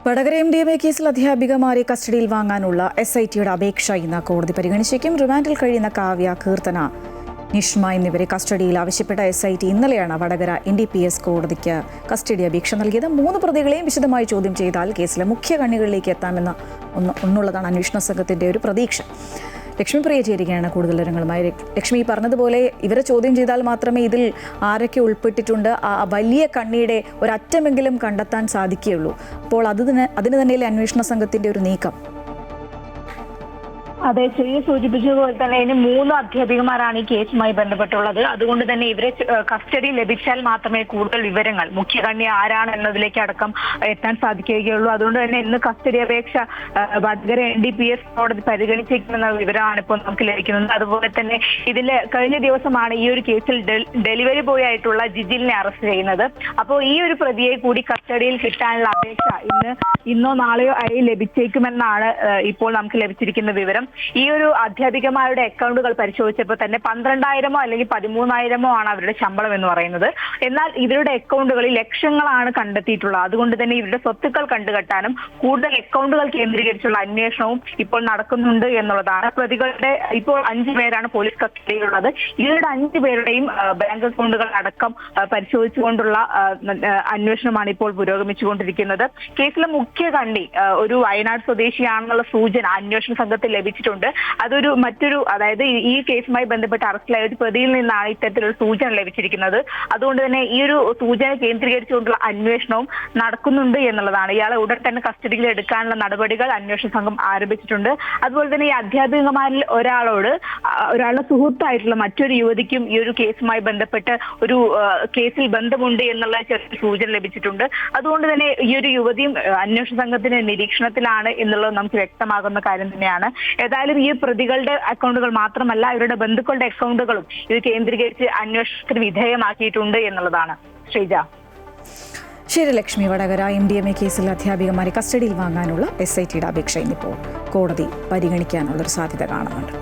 Vadakara MDMA കേസിൽ അധ്യാപികമാരെ കസ്റ്റഡിയിൽ വാങ്ങാനുള്ള SITയുടെ അപേക്ഷ ഇന്ന് കോടതി പരിഗണിച്ചേക്കും. റിമാൻഡിൽ കഴിയുന്ന കാവ്യ, കീർത്തന, നിഷ്മ എന്നിവരെ കസ്റ്റഡിയിൽ ആവശ്യപ്പെട്ട SIT ഇന്നലെയാണ് വടകര NDPS കോടതിക്ക് കസ്റ്റഡി അപേക്ഷ നൽകിയത്. 3 പ്രതികളെയും വിശദമായി ചോദ്യം ചെയ്താൽ കേസിലെ മുഖ്യ കണ്ണികളിലേക്ക് എത്താമെന്നുള്ളതാണ് അന്വേഷണ സംഘത്തിന്റെ ഒരു പ്രതീക്ഷ. ലക്ഷ്മിപ്രിയ ചേരുകയാണ് കൂടുതൽ വിവരങ്ങളുമായി. ലക്ഷ്മി, പറഞ്ഞതുപോലെ ഇവരെ ചോദ്യം ചെയ്താൽ മാത്രമേ ഇതിൽ ആരൊക്കെ ഉൾപ്പെട്ടിട്ടുണ്ട് ആ വലിയ കണ്ണിയുടെ ഒരറ്റമെങ്കിലും കണ്ടെത്താൻ സാധിക്കുകയുള്ളൂ. അപ്പോൾ അതിന് തന്നെയല്ലേ അന്വേഷണ സംഘത്തിന്റെ ഒരു നീക്കം? അതെ, ശ്രീ സൂചിപ്പിച്ചതുപോലെ തന്നെ ഇനി 3 അധ്യാപികമാരാണ് ഈ കേസുമായി ബന്ധപ്പെട്ടുള്ളത്. അതുകൊണ്ട് തന്നെ ഇവരെ കസ്റ്റഡി ലഭിച്ചാൽ മാത്രമേ കൂടുതൽ വിവരങ്ങൾ മുഖ്യകണ്ണി ആരാണ് എന്നതിലേക്ക് അടക്കം എത്താൻ സാധിക്കുകയുള്ളൂ. അതുകൊണ്ട് തന്നെ ഇന്ന് കസ്റ്റഡി അപേക്ഷ വടകര NDPS കോടതി പരിഗണിച്ചേക്കുമെന്ന വിവരമാണ് ഇപ്പോൾ നമുക്ക് ലഭിക്കുന്നത്. അതുപോലെ തന്നെ ഇതിൽ കഴിഞ്ഞ ദിവസമാണ് ഈ ഒരു കേസിൽ ഡെലിവറി ബോയ് ആയിട്ടുള്ള ജിജിലിനെ അറസ്റ്റ് ചെയ്യുന്നത്. അപ്പോൾ ഈ ഒരു പ്രതിയെ കൂടി കസ്റ്റഡിയിൽ കിട്ടാനുള്ള അപേക്ഷ ഇന്നോ നാളെയോ ആയി ലഭിച്ചേക്കുമെന്നാണ് ഇപ്പോൾ നമുക്ക് ലഭിച്ചിരിക്കുന്ന വിവരം. ഈ ഒരു അധ്യാപികമാരുടെ അക്കൗണ്ടുകൾ പരിശോധിച്ചപ്പോൾ തന്നെ 12,000 അല്ലെങ്കിൽ 13,000 ആണ് അവരുടെ ശമ്പളം എന്ന് പറയുന്നത്. എന്നാൽ ഇവരുടെ അക്കൗണ്ടുകളിൽ ലക്ഷങ്ങളാണ് കണ്ടെത്തിയിട്ടുള്ളത്. അതുകൊണ്ട് തന്നെ ഇവരുടെ സ്വത്തുക്കൾ കണ്ടുകെട്ടാനും കൂടുതൽ അക്കൗണ്ടുകൾ കേന്ദ്രീകരിച്ചുള്ള അന്വേഷണവും ഇപ്പോൾ നടക്കുന്നുണ്ട് എന്നുള്ളതാണ്. പ്രതികളുടെ ഇപ്പോൾ 5 പേരാണ് പോലീസ് കസ്റ്റഡിയിലുള്ളത്. ഇവരുടെ 5 പേരുടെയും ബാങ്ക് അക്കൗണ്ടുകൾ അടക്കം പരിശോധിച്ചുകൊണ്ടുള്ള അന്വേഷണമാണ് ഇപ്പോൾ പുരോഗമിച്ചുകൊണ്ടിരിക്കുന്നത്. കേസിലെ മുഖ്യ കണ്ണി ഒരു വയനാട് സ്വദേശിയാണെന്നുള്ള സൂചന അന്വേഷണ സംഘത്തിൽ ലഭിച്ചിട്ടുണ്ട്. അതൊരു അതായത് ഈ കേസുമായി ബന്ധപ്പെട്ട് അറസ്റ്റിലായ ഒരു പ്രതിയിൽ നിന്നാണ് ഇത്തരത്തിലൊരു സൂചന ലഭിച്ചിരിക്കുന്നത്. അതുകൊണ്ട് തന്നെ ഈ ഒരു സൂചന കേന്ദ്രീകരിച്ചുകൊണ്ടുള്ള അന്വേഷണവും നടക്കുന്നുണ്ട് എന്നുള്ളതാണ്. ഇയാളെ ഉടൻ തന്നെ കസ്റ്റഡിയിൽ എടുക്കാനുള്ള നടപടികൾ അന്വേഷണ സംഘം ആരംഭിച്ചിട്ടുണ്ട്. അതുപോലെ തന്നെ ഈ അധ്യാപികമാരിൽ ഒരാളുടെ സുഹൃത്തായിട്ടുള്ള മറ്റൊരു യുവതിക്കും ഈ ഒരു കേസുമായി ബന്ധപ്പെട്ട് ഒരു കേസിൽ ബന്ധമുണ്ട് എന്നുള്ള ചെറിയ സൂചന ലഭിച്ചിട്ടുണ്ട്. അതുകൊണ്ട് തന്നെ ഈ ഒരു യുവതിയും അന്വേഷണ സംഘത്തിന്റെ നിരീക്ഷണത്തിലാണ് എന്നുള്ളത് നമുക്ക് വ്യക്തമാകുന്ന കാര്യം തന്നെയാണ്. ഏതായാലും ഈ പ്രതികളുടെ അക്കൗണ്ടുകൾ മാത്രമല്ല ഇവരുടെ ബന്ധുക്കളുടെ അക്കൗണ്ടുകളും ഇത് കേന്ദ്രീകരിച്ച് അന്വേഷണത്തിന് വിധേയമാക്കിയിട്ടുണ്ട് എന്നുള്ളതാണ്. ശ്രീജ. ശരി ലക്ഷ്മി, വടകര MDMA കേസിൽ അധ്യാപികമാരെ കസ്റ്റഡിയിൽ വാങ്ങാനുള്ള SITയുടെ അപേക്ഷ ഇന്നിപ്പോൾ കോടതി പരിഗണിക്കാനുള്ളൊരു സാധ്യത കാണുന്നുണ്ട്.